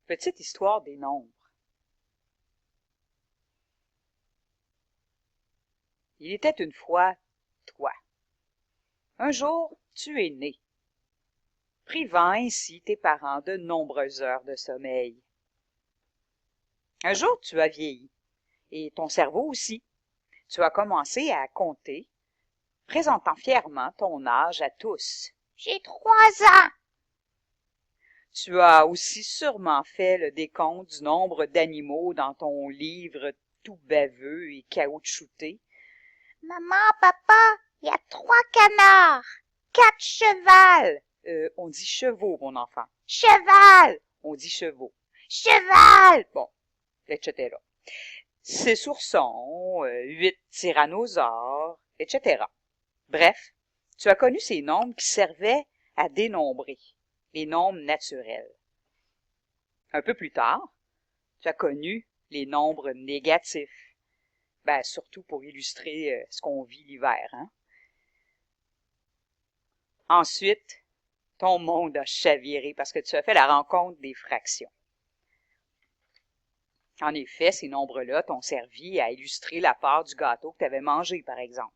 Petite histoire des nombres. Il était une fois toi. Un jour, tu es né, privant ainsi tes parents de nombreuses heures de sommeil. Un jour, tu as vieilli, et ton cerveau aussi. Tu as commencé à compter, présentant fièrement ton âge à tous. J'ai 3 ans. Tu as aussi sûrement fait le décompte du nombre d'animaux dans ton livre tout baveux et caoutchouté. Maman, papa, il y a 3 canards, 4 chevals. On dit chevaux, mon enfant. Cheval, On dit chevaux. cheval. Bon, etc. 6 oursons, 8 tyrannosaures, etc. Bref, tu as connu ces nombres qui servaient à dénombrer, les nombres naturels. Un peu plus tard, tu as connu les nombres négatifs, surtout pour illustrer ce qu'on vit l'hiver, hein? Ensuite, ton monde a chaviré parce que tu as fait la rencontre des fractions. En effet, ces nombres-là t'ont servi à illustrer la part du gâteau que tu avais mangé, par exemple.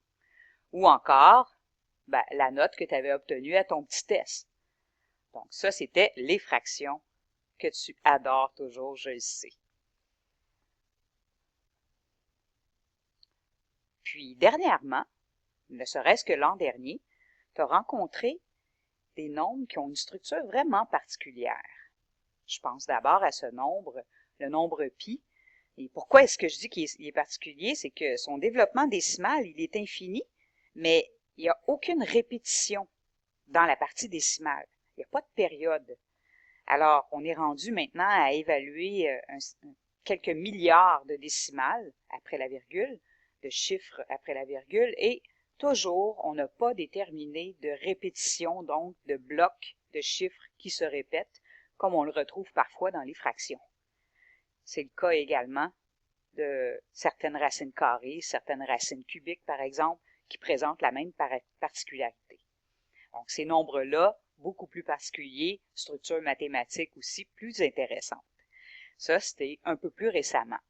Ou encore, la note que tu avais obtenue à ton petit test. Donc ça, c'était les fractions que tu adores toujours, je le sais. Puis, dernièrement, ne serait-ce que l'an dernier, tu as rencontré des nombres qui ont une structure vraiment particulière. Je pense d'abord à ce nombre, le nombre pi. Et pourquoi est-ce que je dis qu'il est particulier? C'est que son développement décimal, il est infini, mais il n'y a aucune répétition dans la partie décimale. Il n'y a pas de période. Alors, on est rendu maintenant à évaluer quelques milliards de décimales après la virgule, de chiffres après la virgule, et toujours, on n'a pas déterminé de répétition, donc de blocs de chiffres qui se répètent, comme on le retrouve parfois dans les fractions. C'est le cas également de certaines racines carrées, certaines racines cubiques, par exemple, qui présentent la même particularité. Donc, ces nombres-là, beaucoup plus particuliers, structure mathématique aussi plus intéressante. Ça, c'était un peu plus récemment.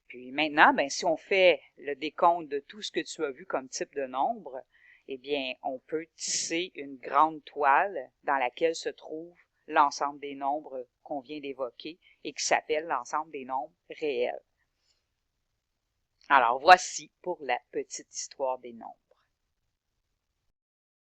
Puis maintenant, si on fait le décompte de tout ce que tu as vu comme type de nombre, eh bien, on peut tisser une grande toile dans laquelle se trouve l'ensemble des nombres qu'on vient d'évoquer et qui s'appelle l'ensemble des nombres réels. Alors, voici pour la petite histoire des nombres.